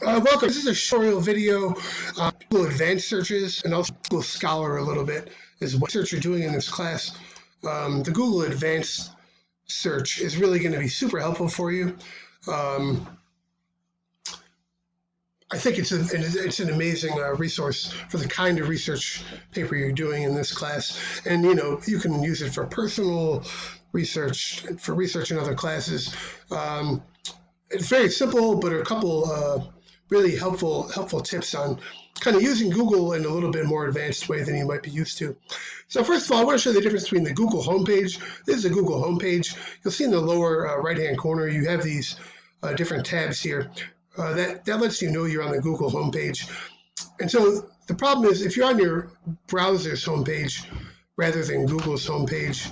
Welcome. This is a tutorial video, Google Advanced Searches, and also Google Scholar a little bit is what search you're doing in this class. The Google Advanced Search is really going to be super helpful for you. I think it's an amazing resource for the kind of research paper you're doing in this class, and you can use it for personal research, for research in other classes. It's very simple, but a couple really helpful tips on kind of using Google in a little bit more advanced way than you might be used to. So first of all, I want to show you the difference between the Google homepage. This is a Google homepage. You'll see in the lower right-hand corner, you have these different tabs here. That lets you know you're on the Google homepage. And so the problem is if you're on your browser's homepage rather than Google's homepage,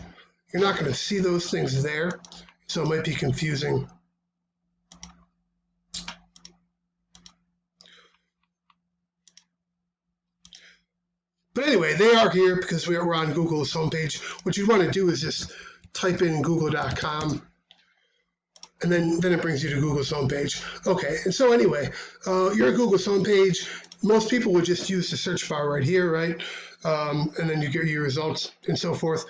you're not going to see those things there. So it might be confusing. But anyway, they are here because we're on Google's homepage. What you want to do is just type in google.com, and then it brings you to Google's homepage. Okay, and so anyway, you're at Google's homepage. Most people would just use the search bar right here, right? And then you get your results and so forth.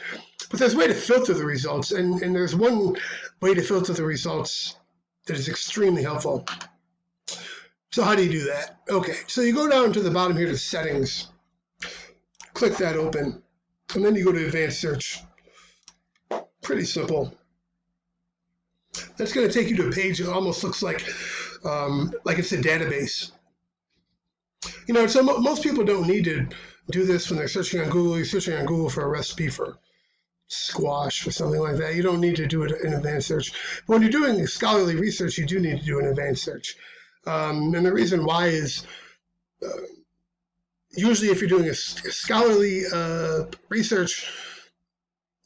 But there's a way to filter the results, and there's one way to filter the results that is extremely helpful. So how do you do that? Okay, so you go down to the bottom here to Settings. Click that open, and then you go to Advanced Search. Pretty simple. That's going to take you to a page that almost looks like it's a database. So most people don't need to do this when they're searching on Google. You're searching on Google for a recipe for squash or something like that. You don't need to do it in Advanced Search. But when you're doing scholarly research, you do need to do an Advanced Search. And the reason why is usually if you're doing a scholarly research,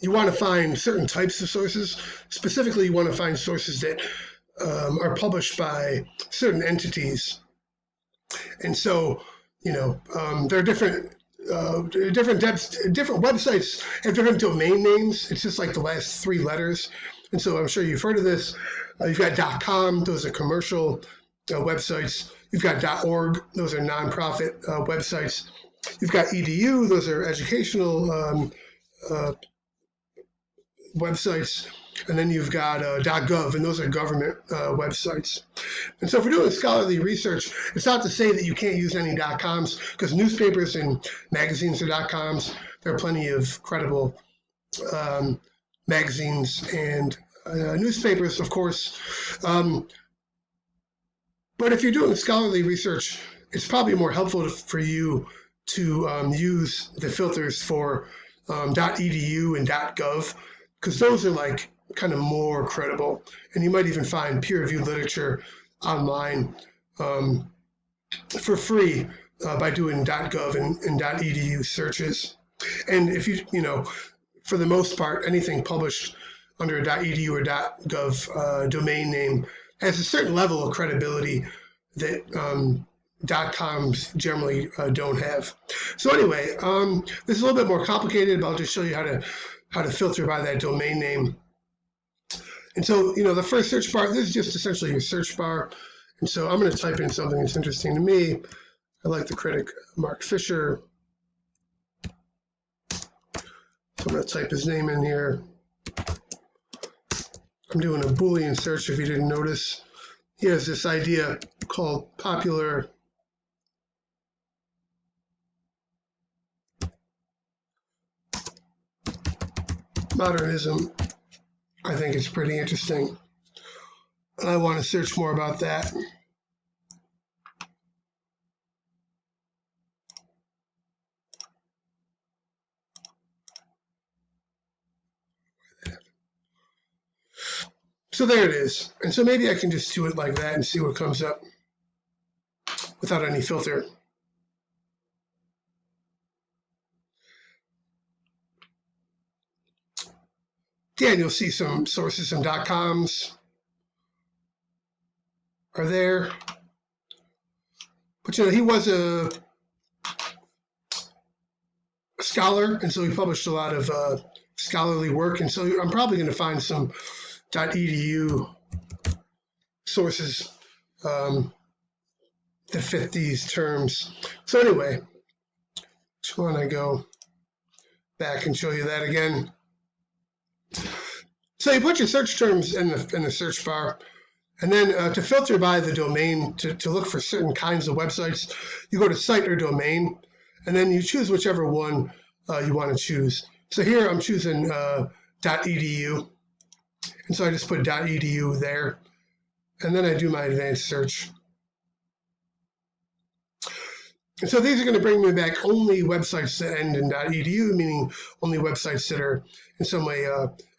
you want to find certain types of sources. Specifically, you want to find sources that are published by certain entities. And so, there are different websites have different domain names. It's just like the last three letters. And so I'm sure you've heard of this. You've got .com, those are commercial websites. You've got .org, those are nonprofit websites. You've got .edu, those are educational websites. And then you've got .gov, and those are government websites. And so if we're doing scholarly research, it's not to say that you can't use any .coms, because newspapers and magazines are .coms. There are plenty of credible magazines and newspapers, of course. But if you're doing scholarly research, it's probably more helpful for you to use the filters for .edu and .gov, because those are like kind of more credible. And you might even find peer-reviewed literature online for free by doing .gov and .edu searches. And if for the most part, anything published under a .edu or .gov domain name has a certain level of credibility that .coms generally don't have. So anyway, this is a little bit more complicated, but I'll just show you how to filter by that domain name. And so, the first search bar, this is just essentially your search bar. And so I'm going to type in something that's interesting to me. I like the critic Mark Fisher. So I'm going to type his name in here. I'm doing a Boolean search if you didn't notice. He has this idea called popular modernism. I think it's pretty interesting. And I want to search more about that. So there it is. And so maybe I can just do it like that and see what comes up without any filter. Yeah, and you'll see some sources, some .coms are there. But he was a scholar, and so he published a lot of scholarly work. And so I'm probably going to find some .edu sources that fit these terms. So anyway, just want to go back and show you that again. So you put your search terms in the search bar, and then to filter by the domain, to look for certain kinds of websites, you go to site or domain, and then you choose whichever one you want to choose. So here I'm choosing .edu, and so I just put .edu there, and then I do my advanced search. And so these are going to bring me back only websites that end in .edu, meaning only websites that are in some way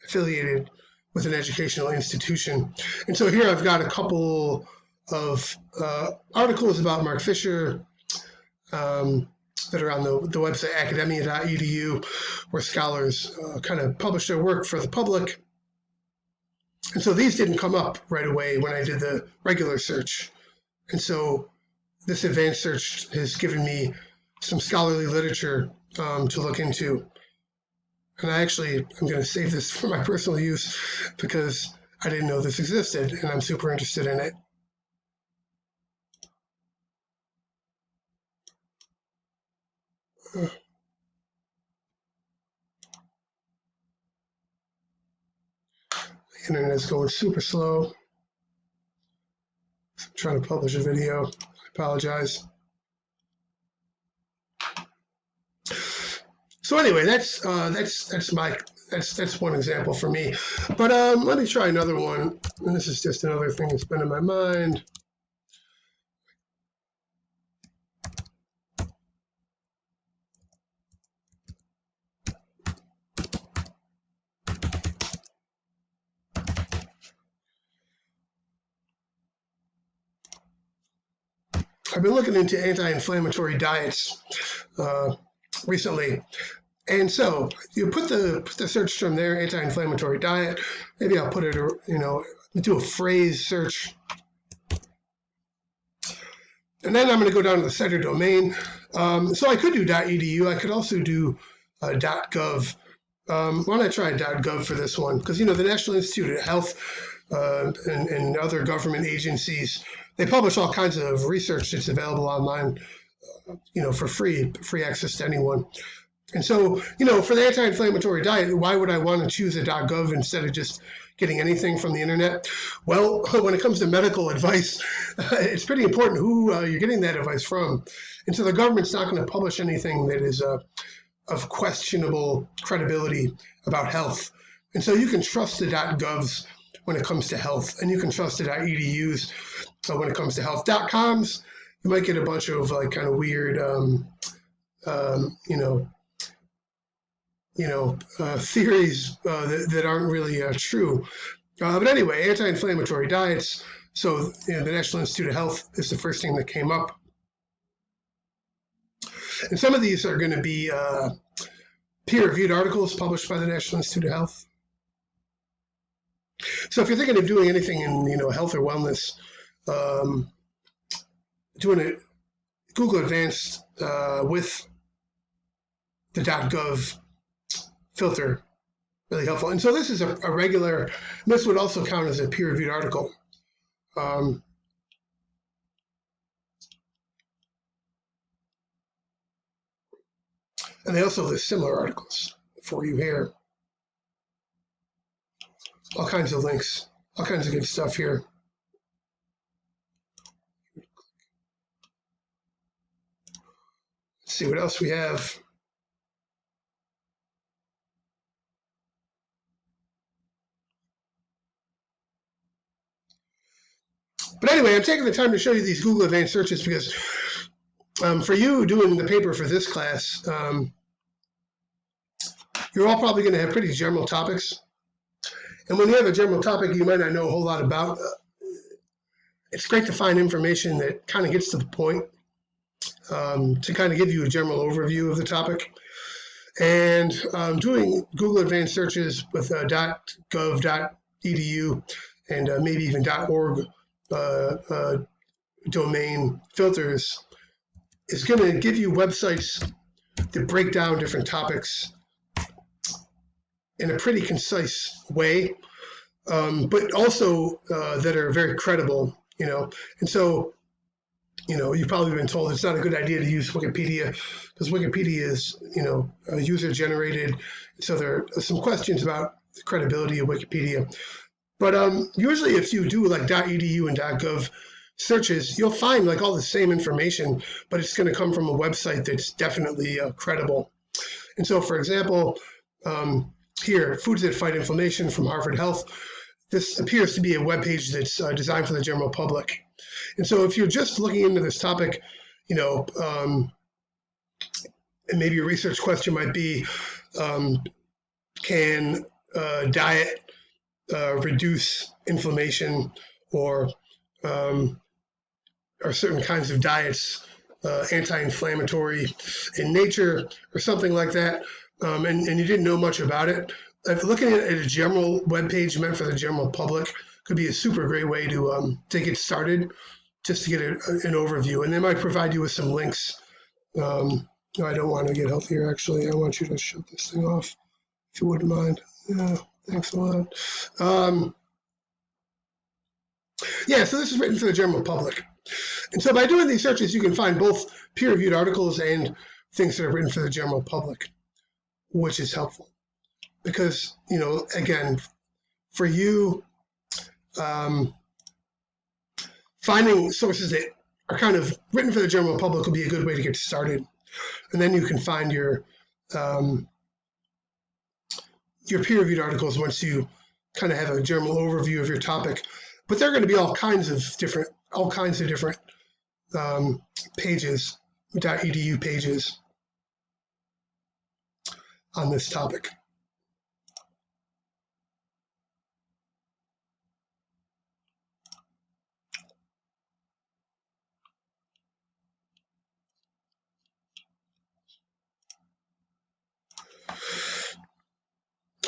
affiliated with an educational institution. And so here I've got a couple of articles about Mark Fisher that are on the website academia.edu, where scholars kind of publish their work for the public. And so these didn't come up right away when I did the regular search. And so this advanced search has given me some scholarly literature to look into. And I'm going to save this for my personal use because I didn't know this existed, and I'm super interested in it. The internet's going super slow. I'm trying to publish a video. I apologize. So anyway, that's one example for me. But let me try another one. And this is just another thing that's been in my mind. I've been looking into anti-inflammatory diets recently. And so you put the search term there, anti-inflammatory diet. Maybe I'll put it, do a phrase search. And then I'm going to go down to the site or domain. So I could do .edu. I could also do .gov. Why don't I try .gov for this one? Because, the National Institute of Health and other government agencies, they publish all kinds of research that's available online, for free access to anyone. And so, for the anti-inflammatory diet, why would I want to choose a .gov instead of just getting anything from the internet? Well, when it comes to medical advice, it's pretty important who you're getting that advice from. And so the government's not going to publish anything that is of questionable credibility about health. And so you can trust the .govs when it comes to health, and you can trust the .edus when it comes to health. .coms, you might get a bunch of kind of weird, theories that aren't really true. But anyway, anti-inflammatory diets. So the National Institute of Health is the first thing that came up. And some of these are going to be peer-reviewed articles published by the National Institute of Health. So if you're thinking of doing anything in health or wellness, doing it Google Advanced with the .gov filter, really helpful. And so this is a regular, this would also count as a peer-reviewed article. And they also list similar articles for you here. All kinds of links, all kinds of good stuff here. Let's see what else we have. But anyway, I'm taking the time to show you these Google Advanced searches because for you doing the paper for this class, you're all probably going to have pretty general topics. And when you have a general topic you might not know a whole lot about, it's great to find information that kind of gets to the point, to kind of give you a general overview of the topic. And doing Google Advanced searches with .gov, .edu, and maybe even .org domain filters is going to give you websites that break down different topics in a pretty concise way, but also that are very credible, And so you've probably been told it's not a good idea to use Wikipedia because Wikipedia is, user generated. So there are some questions about the credibility of Wikipedia. But usually if you do like .edu and .gov searches, you'll find like all the same information, but it's going to come from a website that's definitely credible. And so, for example, here, Foods That Fight Inflammation from Harvard Health, this appears to be a web page that's designed for the general public. And so if you're just looking into this topic, and maybe your research question might be, can diet reduce inflammation, or are certain kinds of diets anti-inflammatory in nature or something like that, and you didn't know much about it. Looking at a general web page meant for the general public could be a super great way to get started, just to get an overview. And they might provide you with some links. No, I don't want to get healthier, actually. I want you to shut this thing off, if you wouldn't mind. Yeah, thanks a lot. Yeah, so this is written for the general public. And so by doing these searches, you can find both peer-reviewed articles and things that are written for the general public, which is helpful. Because, again, for you, finding sources that are kind of written for the general public will be a good way to get started. And then you can find your peer-reviewed articles once you kind of have a general overview of your topic. But there are going to be all kinds of different pages, .edu pages on this topic.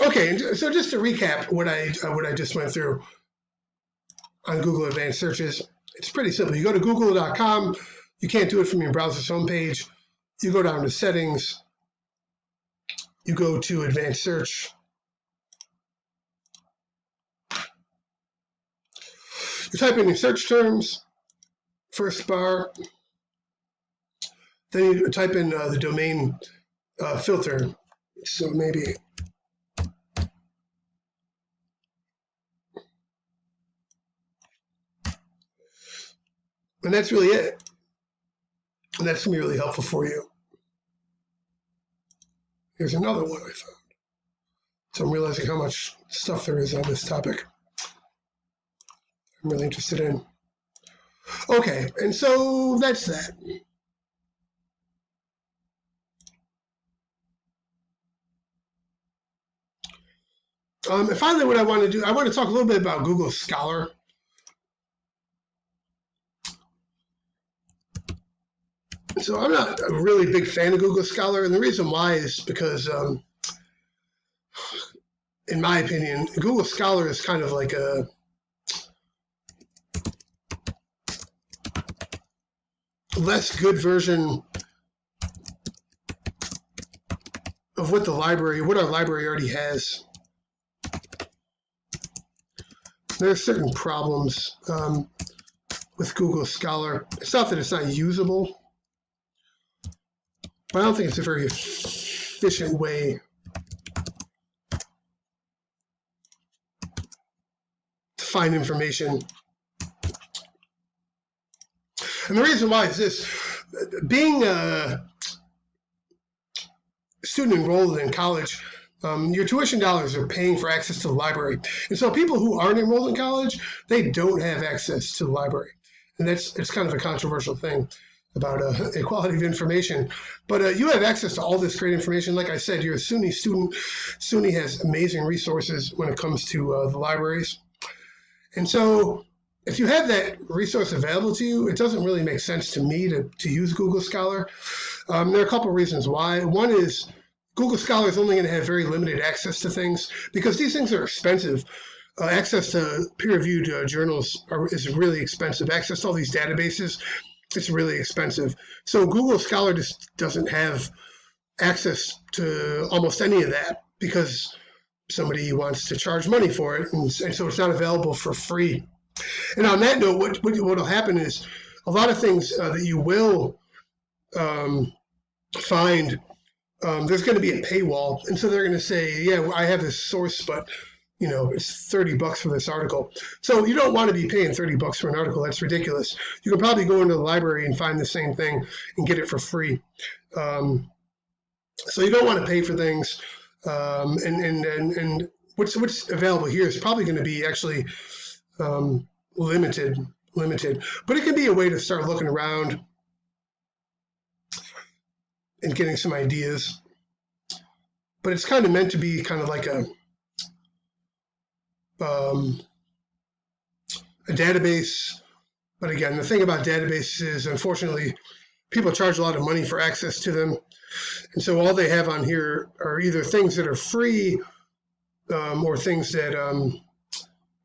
Okay, so just to recap what I just went through on Google Advanced Searches, it's pretty simple. You go to google.com. You can't do it from your browser's homepage. You go down to Settings. You go to Advanced Search. You type in your search terms, first bar. Then you type in the domain filter. So maybe. And that's really it. And that's going to be really helpful for you. Here's another one I found. So I'm realizing how much stuff there is on this topic I'm really interested in. Okay, and so that's that. And finally, what I want to do, I want to talk a little bit about Google Scholar. So I'm not a really big fan of Google Scholar, and the reason why is because, in my opinion, Google Scholar is kind of like a less good version of what our library already has. There are certain problems with Google Scholar. It's not that it's not usable, but I don't think it's a very efficient way to find information. And the reason why is this: being a student enrolled in college, your tuition dollars are paying for access to the library. And so people who aren't enrolled in college, they don't have access to the library. And it's kind of a controversial thing about equality of information. But you have access to all this great information. Like I said, you're a SUNY student. SUNY has amazing resources when it comes to the libraries. And so if you have that resource available to you, it doesn't really make sense to me to use Google Scholar. There are a couple of reasons why. One is Google Scholar is only going to have very limited access to things because these things are expensive. Access to peer-reviewed journals is really expensive. Access to all these databases, it's really expensive. So Google Scholar just doesn't have access to almost any of that because somebody wants to charge money for it, and so it's not available for free. And on that note, what will happen is a lot of things that you will find, there's going to be a paywall. And so they're going to say, yeah, well, I have this source, but it's $30 for this article. So you don't want to be paying $30 for an article. That's ridiculous. You can probably go into the library and find the same thing and get it for free. So you don't want to pay for things. And what's available here is probably going to be actually limited. But it can be a way to start looking around and getting some ideas. But it's kind of meant to be kind of like a database. But again, the thing about databases is, unfortunately, people charge a lot of money for access to them. And so all they have on here are either things that are free or things that are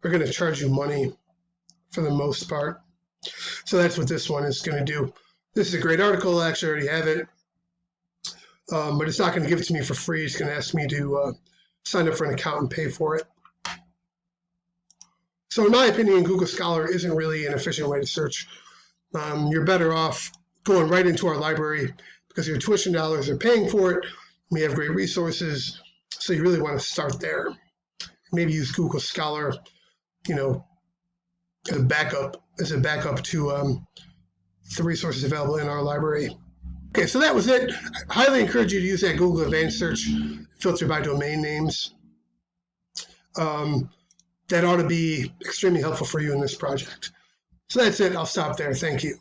going to charge you money for the most part. So that's what this one is going to do. This is a great article. I actually already have it. But it's not going to give it to me for free. It's going to ask me to sign up for an account and pay for it. So in my opinion, Google Scholar isn't really an efficient way to search. You're better off going right into our library because your tuition dollars are paying for it. We have great resources. So you really want to start there. Maybe use Google Scholar, as a backup to the resources available in our library. Okay, so that was it. I highly encourage you to use that Google Advanced Search filter by domain names. That ought to be extremely helpful for you in this project. So that's it. I'll stop there. Thank you.